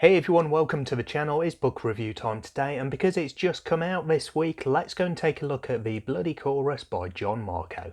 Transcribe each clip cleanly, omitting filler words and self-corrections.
Hey everyone, welcome to the channel. It's book review time today, and because it's just come out this week, let's go and take a look at The Bloody Chorus by John Marco.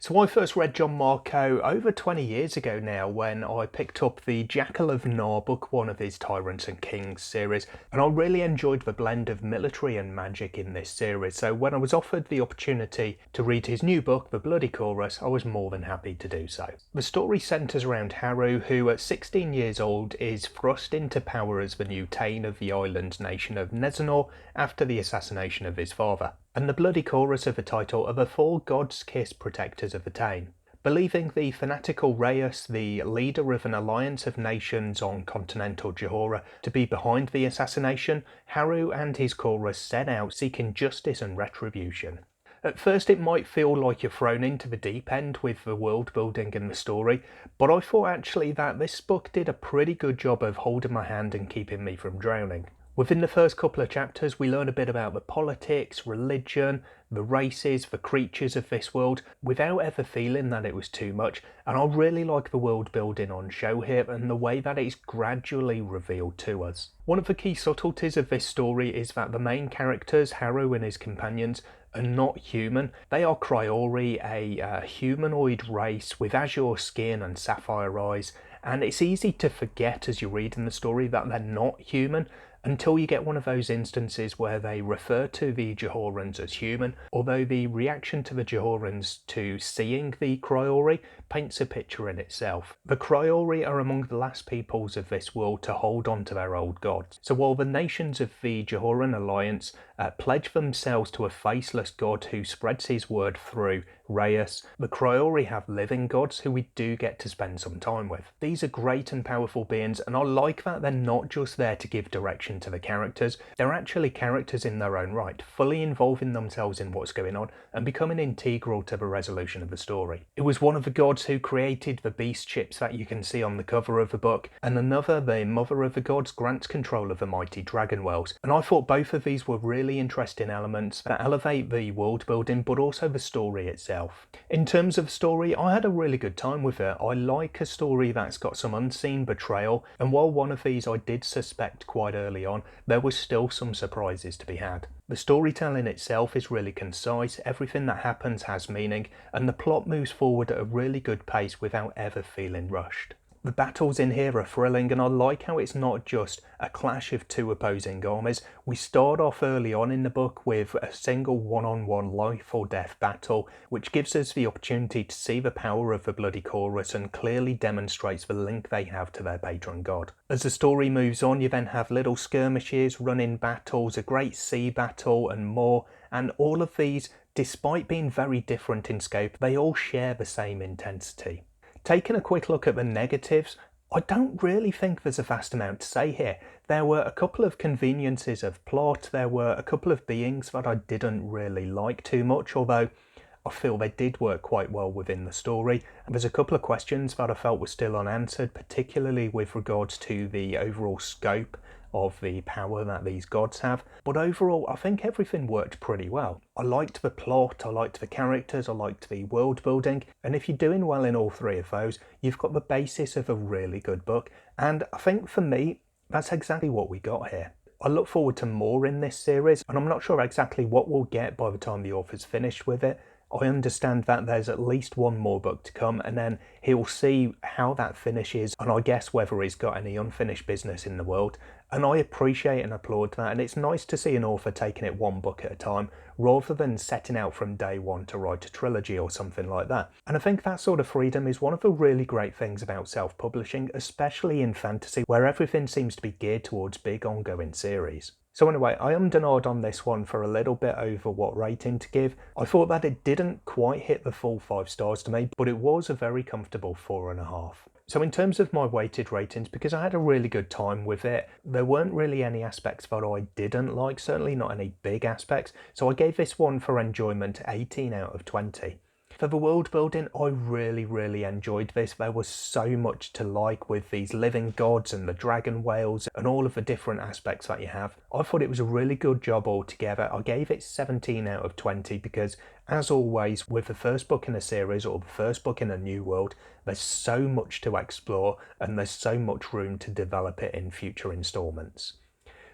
So I first read John Marco over 20 years ago now when I picked up the Jackal of Nar book, one of his Tyrants and Kings series, and I really enjoyed the blend of military and magic in this series. So when I was offered the opportunity to read his new book, The Bloody Chorus, I was more than happy to do so. The story centres around Haru, who at 16 years old is thrust into power as the new Thane of the island nation of Nezanor after the assassination of his father. And the Bloody Chorus of the title are the four God's Kiss protectors of the Thane. Believing the fanatical Rayus, the leader of an alliance of nations on continental Johora, to be behind the assassination, Haru and his chorus set out seeking justice and retribution. At first it might feel like you're thrown into the deep end with the world building and the story, but I thought actually that this book did a pretty good job of holding my hand and keeping me from drowning. Within the first couple of chapters we learn a bit about the politics, religion, the races, the creatures of this world, without ever feeling that it was too much, and I really like the world building on show here and the way that it's gradually revealed to us. One of the key subtleties of this story is that the main characters, Haru and his companions, are not human. They are Cryori, a humanoid race with azure skin and sapphire eyes, and it's easy to forget as you read in the story that they're not human until you get one of those instances where they refer to the Johorans as human, although the reaction to the Johorans to seeing the Cryori paints a picture in itself. The Cryori are among the last peoples of this world to hold on to their old gods. So while the nations of the Johoran alliance pledge themselves to a faceless god who spreads his word through Rayus, the Cryori have living gods who we do get to spend some time with. These are great and powerful beings, and I like that they're not just there to give direction to the characters, they're actually characters in their own right, fully involving themselves in what's going on and becoming integral to the resolution of the story. It was one of the gods who created the beast ships that you can see on the cover of the book, and another, the mother of the gods, grants control of the mighty dragon wells, and I thought both of these were really interesting elements that elevate the world building but also the story itself. In terms of story, I had a really good time with it. I like a story that's got some unseen betrayal, and while one of these I did suspect quite early on, there was still some surprises to be had. The storytelling itself is really concise, everything that happens has meaning, and the plot moves forward at a really good pace without ever feeling rushed. The battles in here are thrilling, and I like how it's not just a clash of two opposing armies. We start off early on in the book with a single one-on-one life or death battle, which gives us the opportunity to see the power of the Bloody Chorus and clearly demonstrates the link they have to their patron god. As the story moves on, you then have little skirmishes, run-in battles, a great sea battle and more, and all of these, despite being very different in scope, they all share the same intensity. Taking a quick look at the negatives, I don't really think there's a vast amount to say here. There were a couple of conveniences of plot, there were a couple of beings that I didn't really like too much, although I feel they did work quite well within the story. And there's a couple of questions that I felt were still unanswered, particularly with regards to the overall scope of the power that these gods have, but overall I think everything worked pretty well. I liked the plot, I liked the characters, I liked the world building, and if you're doing well in all three of those, you've got the basis of a really good book, and I think for me that's exactly what we got here. I look forward to more in this series, and I'm not sure exactly what we'll get by the time the author's finished with it. I understand that there's at least one more book to come, and then he'll see how that finishes, and I guess whether he's got any unfinished business in the world. And I appreciate and applaud that, and it's nice to see an author taking it one book at a time, rather than setting out from day one to write a trilogy or something like that. And I think that sort of freedom is one of the really great things about self-publishing, especially in fantasy, where everything seems to be geared towards big ongoing series. So anyway, I ummed and ahed on this one for a little bit over what rating to give. I thought that it didn't quite hit the full 5 stars to me, but it was a very comfortable 4.5. So in terms of my weighted ratings, because I had a really good time with it, there weren't really any aspects that I didn't like, certainly not any big aspects, so I gave this one for enjoyment 18 out of 20. For the world building, I really enjoyed this. There was so much to like with these living gods and the dragon whales and all of the different aspects that you have. I thought it was a really good job altogether. I gave it 17 out of 20 because, as always, with the first book in a series or the first book in a new world, there's so much to explore and there's so much room to develop it in future installments.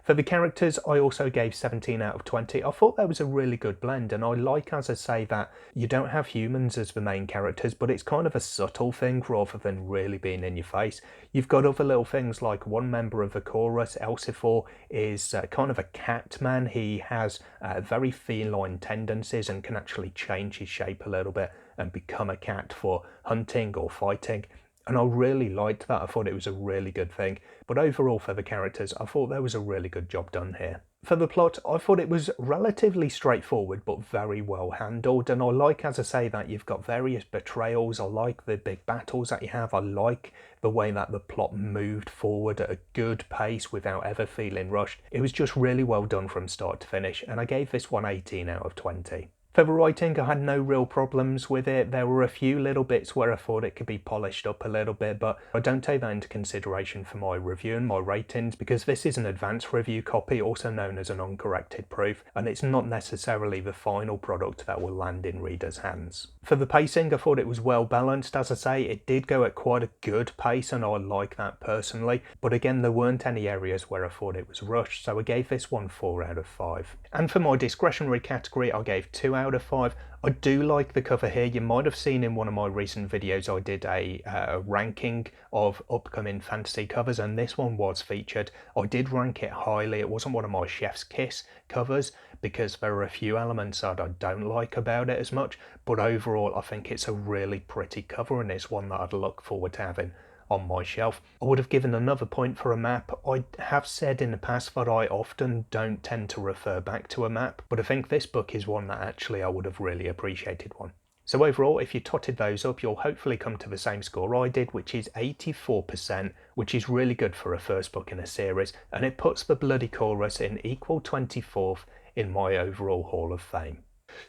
For the characters, I also gave 17 out of 20. I thought that was a really good blend, and I like, as I say, that you don't have humans as the main characters, but it's kind of a subtle thing rather than really being in your face. You've got other little things like one member of the chorus, Elsifor, is kind of a cat man. He has very feline tendencies and can actually change his shape a little bit and become a cat for hunting or fighting. And I really liked that. I thought it was a really good thing. But overall for the characters, I thought there was a really good job done here. For the plot, I thought it was relatively straightforward but very well handled. And I like, as I say, that you've got various betrayals. I like the big battles that you have. I like the way that the plot moved forward at a good pace without ever feeling rushed. It was just really well done from start to finish. And I gave this one 18 out of 20. For the writing, I had no real problems with it. There were a few little bits where I thought it could be polished up a little bit, but I don't take that into consideration for my review and my ratings because this is an advanced review copy, also known as an uncorrected proof, and it's not necessarily the final product that will land in readers' hands. For the pacing, I thought it was well balanced. As I say, it did go at quite a good pace, and I like that personally, but again, there weren't any areas where I thought it was rushed, so I gave this one 4 out of 5. And for my discretionary category, I gave 2 out of 5. I do like the cover here. You might have seen in one of my recent videos I did a ranking of upcoming fantasy covers, and this one was featured. I did rank it highly. It wasn't one of my Chef's Kiss covers because there are a few elements that I don't like about it as much, but overall I think it's a really pretty cover and it's one that I'd look forward to having on my shelf. I would have given another point for a map. I have said in the past that I often don't tend to refer back to a map, but I think this book is one that actually I would have really appreciated one. So overall, if you totted those up, you'll hopefully come to the same score I did, which is 84%, which is really good for a first book in a series, and it puts The Bloody Chorus in equal 24th in my overall Hall of Fame.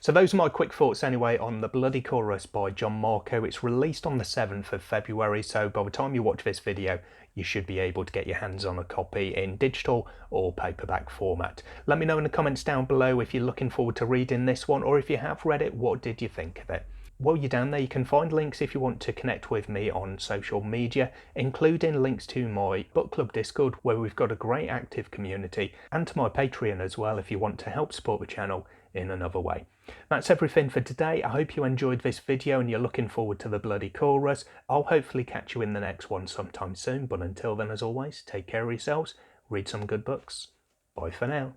So those are my quick thoughts anyway on The Bloody Chorus by John Marco. It's released on the 7th of February, so by the time you watch this video, you should be able to get your hands on a copy in digital or paperback format. Let me know in the comments down below if you're looking forward to reading this one, or if you have read it, what did you think of it? While you're down there, you can find links if you want to connect with me on social media, including links to my book club Discord, where we've got a great active community, and to my Patreon as well if you want to help support the channel in another way. That's everything for today. I hope you enjoyed this video and you're looking forward to The Bloody Chorus. I'll hopefully catch you in the next one sometime soon, but until then, as always, take care of yourselves, read some good books. Bye for now.